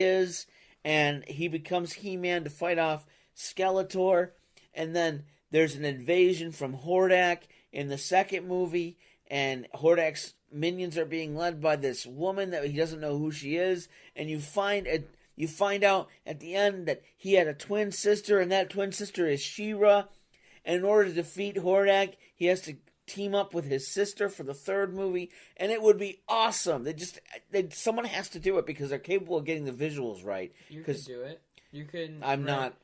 is, and he becomes He-Man to fight off Skeletor, and then there's an invasion from Hordak in the second movie, and Hordak's minions are being led by this woman that he doesn't know who she is, and you find out at the end that he had a twin sister, and that twin sister is She-Ra, and in order to defeat Hordak, he has to team up with his sister for the third movie, and it would be awesome. Someone has to do it because they're capable of getting the visuals right. You could do it. You could. I'm not.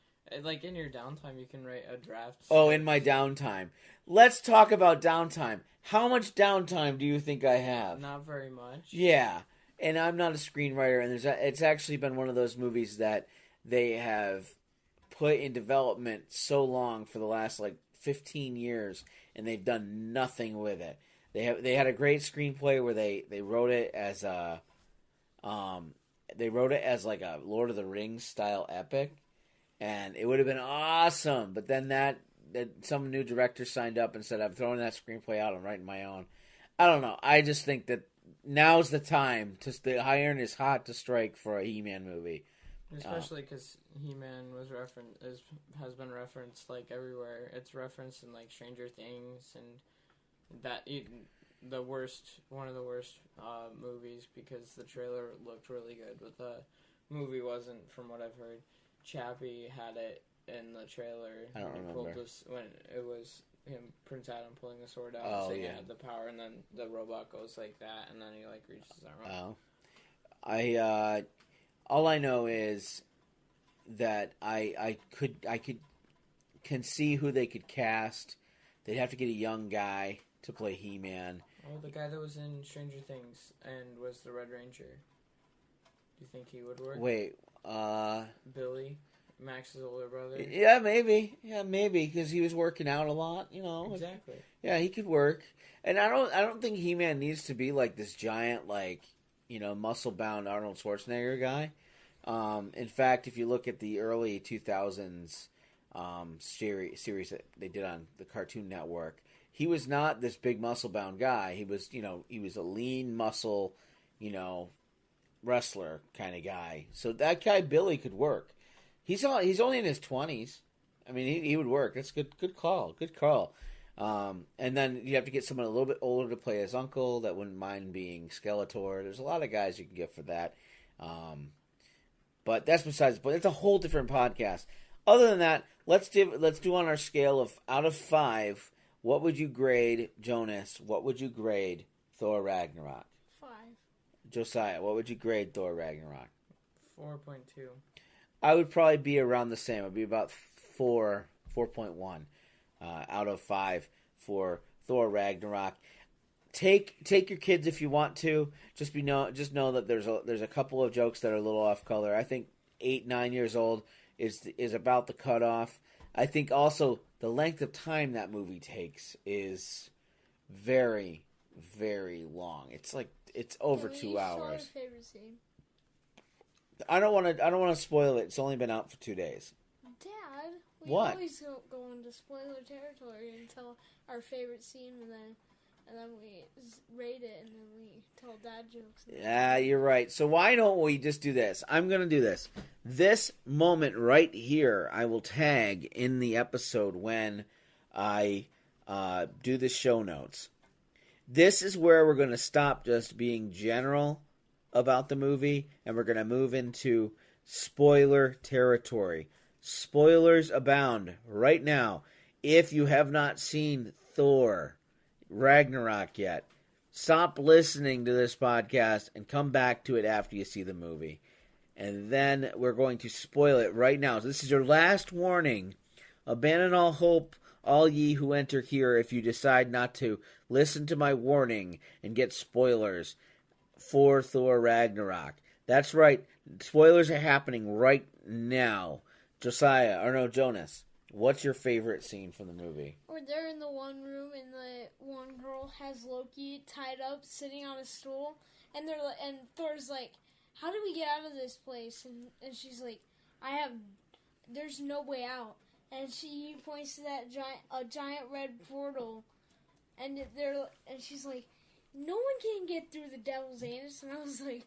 Like in your downtime, you can write a draft. Oh, in my downtime. Let's talk about downtime. How much downtime do you think I have? Not very much. Yeah, and I'm not a screenwriter, and it's actually been one of those movies that they have put in development so long for the last 15 years, and they've done nothing with it. They had a great screenplay where they wrote it as a Lord of the Rings style epic, and it would have been awesome. But then that some new director signed up and said, "I'm throwing that screenplay out. I'm writing my own." I don't know. I just think that now's the time. The iron is hot to strike for a He-Man movie. Especially because He-Man has been referenced everywhere. It's referenced in Stranger Things and one of the worst movies because the trailer looked really good, but the movie wasn't. From what I've heard, Chappie had it in the trailer. I don't remember when it was him, Prince Adam, pulling the sword out, saying it had the power, and then the robot goes like that, and then he reaches his arm up. All I know is that I can see who they could cast. They'd have to get a young guy to play He-Man. Oh, the guy that was in Stranger Things and was the Red Ranger. Do you think he would work? Wait, Billy, Max's older brother. Yeah, maybe, because he was working out a lot. Exactly. Yeah, he could work, and I don't think He-Man needs to be this giant muscle-bound Arnold Schwarzenegger guy. In fact, if you look at the early 2000s series that they did on the Cartoon Network, he was not this big muscle-bound guy. He was a lean muscle, wrestler kind of guy. So that guy Billy could work. He's only in his 20s. I mean, he would work. That's good call. Good call. And then you have to get someone a little bit older to play his uncle that wouldn't mind being Skeletor. There's a lot of guys you can get for that. But that's besides. But it's a whole different podcast. Other than that, let's do on our scale of out of 5. What would you grade Jonas? What would you grade Thor Ragnarok? 5. Josiah, what would you grade Thor Ragnarok? 4.2. I would probably be around the same. I'd be about 4.1 out of 5 for Thor Ragnarok. Take your kids if you want to. Just know that there's a couple of jokes that are a little off color. I think 8-9 years old is about the cutoff. I think also the length of time that movie takes is very, very long. It's over 2 hours. Your favorite scene? I don't want to spoil it. It's only been out for 2 days. Dad, we What? always go into spoiler territory and tell our favorite scene, and then we rate it, and then we tell dad jokes. Yeah, you're right. So why don't we just do this? I'm going to do this. This moment right here, I will tag in the episode when I do the show notes. This is where we're going to stop just being general about the movie, and we're going to move into spoiler territory. Spoilers abound right now. If you have not seen Thor Ragnarok yet, stop listening to this podcast and come back to it after you see the movie. And then we're going to spoil it right now. So this is your last warning. Abandon all hope, all ye who enter here, if you decide not to listen to my warning and get spoilers for Thor Ragnarok. That's right. Spoilers are happening right now. Jonas, what's your favorite scene from the movie? Or they're in the one room, and the one girl has Loki tied up, sitting on a stool, and Thor's like, "How do we get out of this place?" And she's like, "There's no way out." And he points to that giant red portal, and she's like, "No one can get through the devil's anus." And I was like,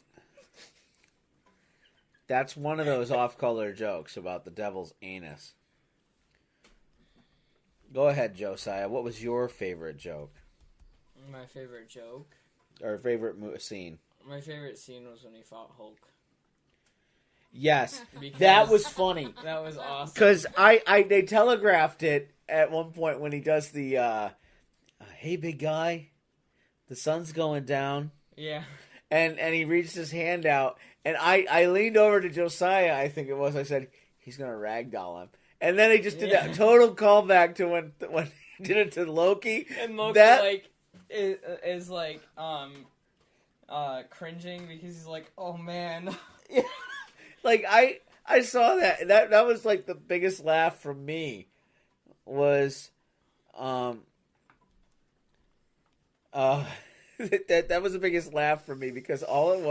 That's one of those off-color jokes about the devil's anus. Go ahead, Josiah. What was your favorite joke? My favorite joke? Or favorite scene? My favorite scene was when he fought Hulk. Yes, Because that was funny. That was awesome. Because they telegraphed it at one point when he does the, hey, big guy, the sun's going down. Yeah. And he reached his hand out, and I leaned over to Josiah, I think it was. I said, he's going to ragdoll him. And then he just did that total callback to when he did it to Loki. And Loki, is cringing because he's like, oh, man. Like, I saw that. That was, like, the biggest laugh from me was, that was the biggest laugh for me because all it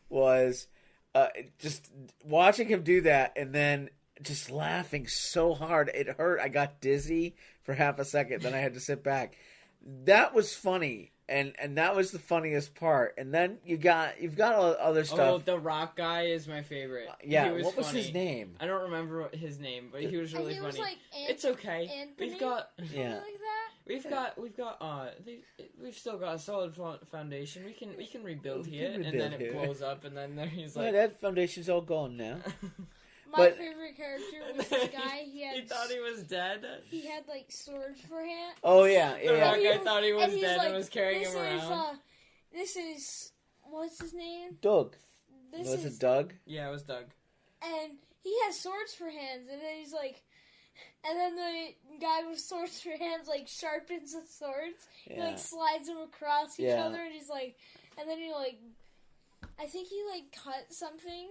was just watching him do that and then just laughing so hard it hurt. I got dizzy for half a second, then I had to sit back. That was funny, and that was the funniest part. And then you've got other stuff. Oh, the rock guy is my favorite. Yeah, he was what was funny. his name? I don't remember his name, but he was really It funny. was like It's okay. Anthony? We've got Something like that. we've still got a solid foundation. We can rebuild We here, can and then rebuild it here. blows up, and then he's Yeah, like, that foundation's all gone now. My But- favorite character was this guy. he thought he was dead. He had like swords for hands. Oh yeah, The rock yeah. guy thought he was And he's dead like, and was carrying this him around. Is, this is what's his name? Doug. This Was is it Doug? Yeah, it was Doug. and he has swords for hands, and then he's like, and then the guy with swords for hands like sharpens the swords, he Yeah. like slides them across each Yeah. other, and he's like, and then he like, I think he like cut something.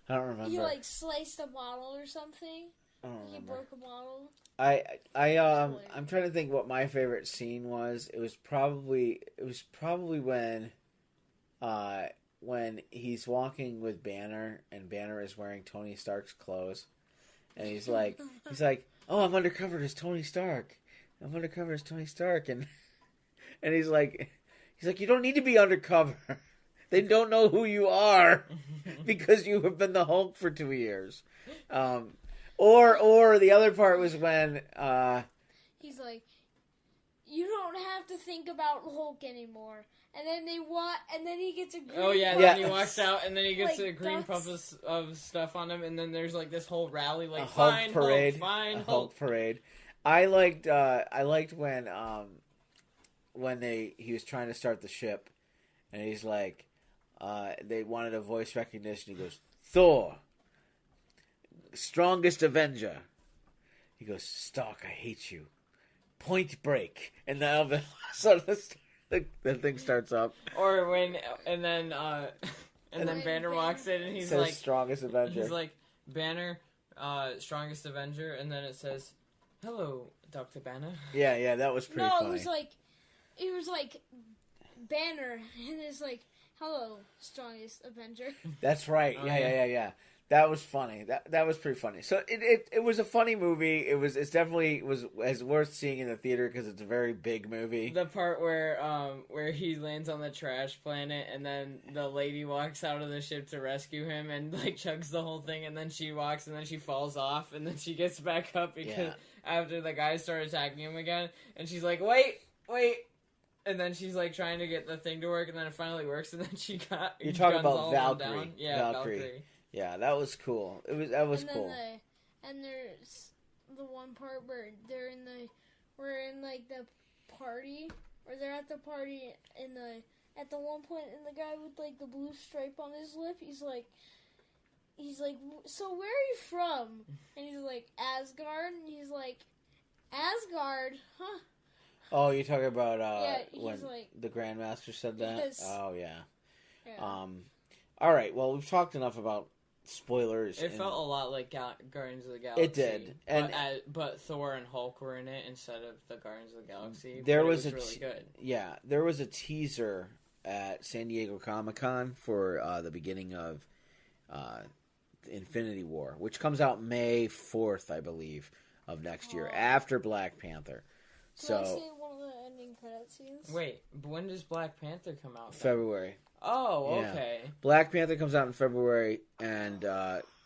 I don't remember. He like sliced a bottle or something. I don't He remember. broke a bottle. I'm trying to think what my favorite scene was. It was probably when he's walking with Banner and Banner is wearing Tony Stark's clothes, and he's like, oh, I'm undercover as Tony Stark. I'm undercover as Tony Stark, and he's like, you don't need to be undercover. They don't know who you are because you have been the Hulk for 2 years. Or the other part was when He's like, you don't have to think about Hulk anymore. And then and then he gets a green Oh yeah, puff. then he walks out, and then he gets Like a green ducks. puff of stuff on him, and then there's like this whole rally, like a Hulk fine parade, Hulk, fine a Hulk. Hulk parade. I liked when he was trying to start the ship, and he's like, they wanted a voice recognition. He goes, Thor, strongest Avenger. He goes, Stark, I hate you. Point break, and now the thing starts up. Or when, and then When Banner walks in, and It he's says like, strongest Avenger. he's like, Banner, strongest Avenger, and then it says, hello, Dr. Banner. yeah, that was pretty No, funny. it was like Banner, and it's like, hello, strongest Avenger. That's right. Oh, Yeah. That was funny. That was pretty funny. So it was a funny movie. It's definitely was worth seeing in the theater because it's a very big movie. The part where he lands on the trash planet, and then the lady walks out of the ship to rescue him, and like chugs the whole thing, and then she walks, and then she falls off, and then she gets back up because after the guys start attacking him again, and she's like, wait. And then she's like trying to get the thing to work, and then it finally works, and then she got. You're talking guns about all of them Valkyrie. down. Yeah, Valkyrie. Valkyrie. Yeah, that was cool. That was And cool. And there's the one part where we're in like the party, or they're at the party at the one point, and the guy with like the blue stripe on his lip, he's like, so where are you from? And he's like, Asgard, and he's like, Asgard, huh? Oh, you're talking about he's when like- the Grandmaster said that? Yes. Oh yeah. Yeah. All right. Well, we've talked enough about spoilers. It and- felt a lot like Guardians of the Galaxy. It did. And but Thor and Hulk were in it instead of the Guardians of the Galaxy. There but it was a really good. Yeah, there was a teaser at San Diego Comic-Con for the beginning of Infinity War, which comes out May 4th, I believe, of next year, after Black Panther. Can I So say one of the ending credit scenes? Wait, but when does Black Panther come out? February. Oh, Yeah. okay. Black Panther comes out in February, and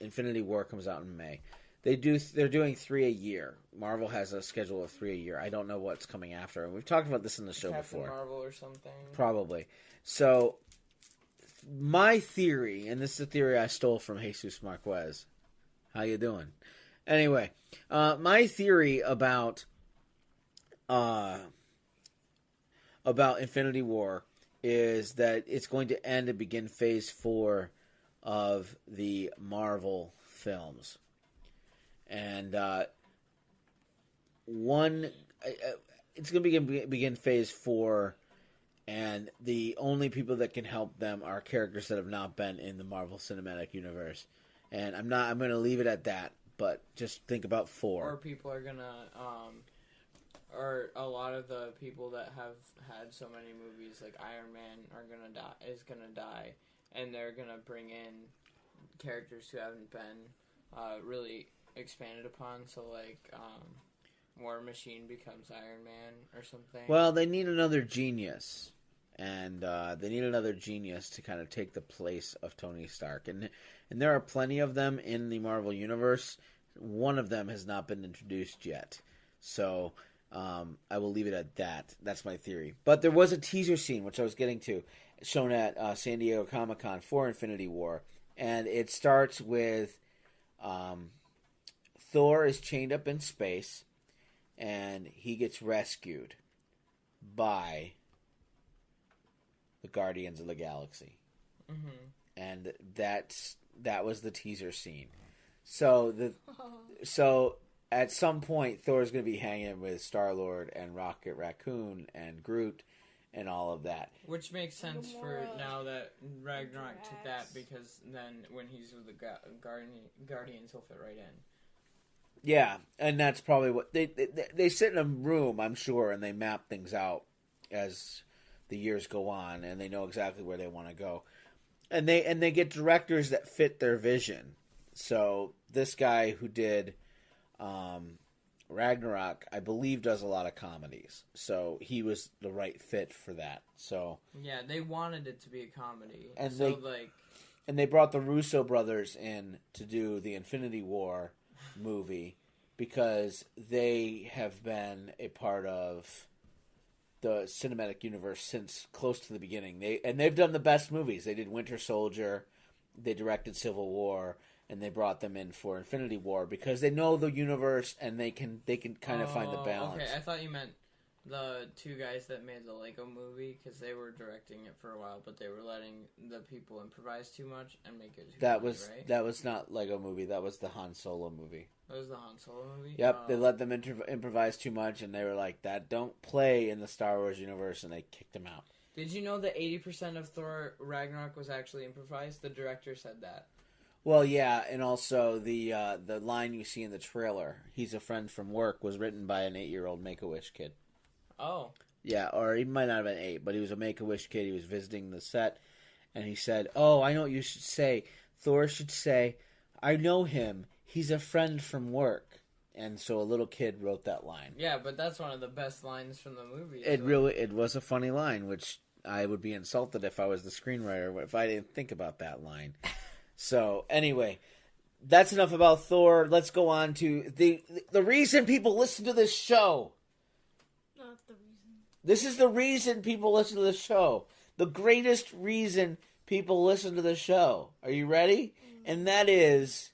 Infinity War comes out in May. They're doing 3 a year. Marvel has a schedule of 3 a year. I don't know what's coming after, and we've talked about this in the show Captain before. Marvel or something. Probably. So, my theory, and this is a theory I stole from Jesus Marquez. How you doing? Anyway, my theory about Infinity War is that it's going to end and begin Phase 4 of the Marvel films, and it's going to begin Phase 4. And the only people that can help them are characters that have not been in the Marvel Cinematic Universe. And I'm going to leave it at that. But just think about 4. Or people are gonna, or a lot of the people that have had so many movies, like Iron Man, is gonna die, and they're gonna bring in characters who haven't been really expanded upon. So like, War Machine becomes Iron Man or something. Well, they need another genius. And they need another genius to kind of take the place of Tony Stark. And there are plenty of them in the Marvel Universe. One of them has not been introduced yet. So I will leave it at that. That's my theory. But there was a teaser scene, which I was getting to, shown at San Diego Comic-Con for Infinity War. And it starts with Thor is chained up in space, and he gets rescued by the Guardians of the Galaxy. Mm-hmm. And that was the teaser scene. So at some point Thor's going to be hanging with Star-Lord and Rocket Raccoon and Groot and all of that. Which makes sense for now that Ragnarok took that, because then when he's with the Guardians, he'll fit right in. Yeah, and that's probably what they sit in a room, I'm sure, and they map things out as the years go on, and they know exactly where they want to go, and they get directors that fit their vision. So this guy who did Ragnarok, I believe, does a lot of comedies, so he was the right fit for that. So yeah, they wanted it to be a comedy, and they brought the Russo brothers in to do the Infinity War movie because they have been a part of the cinematic universe since close to the beginning. They've done the best movies. They did Winter Soldier, they directed Civil War, and they brought them in for Infinity War because they know the universe and they can kind of find the balance. Okay, I thought you meant the two guys that made the Lego movie, because they were directing it for a while, but they were letting the people improvise too much and make it too funny, right? That was not Lego movie. That was the Han Solo movie. That was the Han Solo movie? Yep, they let them improvise too much, and they were like, that don't play in the Star Wars universe, and they kicked them out. Did you know that 80% of Thor Ragnarok was actually improvised? The director said that. Well, yeah, and also the line you see in the trailer, "He's a friend from work," was written by an 8-year-old Make-A-Wish kid. Oh. Yeah, or he might not have been 8, but he was a Make-A-Wish kid. He was visiting the set, and he said, "Oh, I know what you should say. Thor should say, I know him. He's a friend from work." And so a little kid wrote that line. Yeah, but that's one of the best lines from the movie. It was a funny line, which I would be insulted if I was the screenwriter if I didn't think about that line. So, anyway, that's enough about Thor. Let's go on to the reason people listen to this show. Not the reason. This is the reason people listen to the show. The greatest reason people listen to the show. Are you ready? And that is,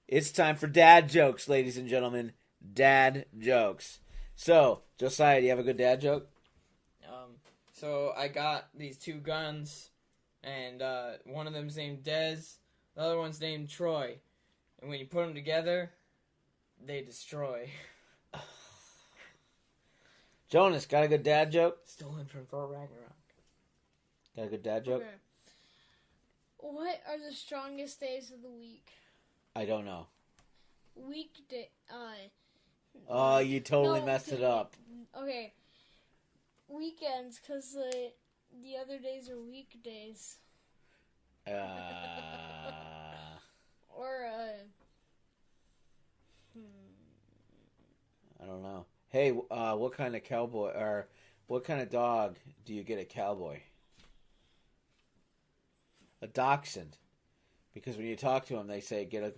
it's time for dad jokes, ladies and gentlemen. Dad jokes. So, Josiah, do you have a good dad joke? So I got these two guns, and one of them's named Dez, the other one's named Troy. And when you put them together, they destroy. Jonas, got a good dad joke? Stolen from Thor Ragnarok. Got a good dad joke? Okay. What are the strongest days of the week? I don't know. Weekday. Oh, you totally messed it up. Okay. Weekends, because the other days are weekdays. Or, I don't know. Hey, what kind of cowboy, or what kind of dog do you get at Cowboy? a dachshund, because when you talk to them, they say get a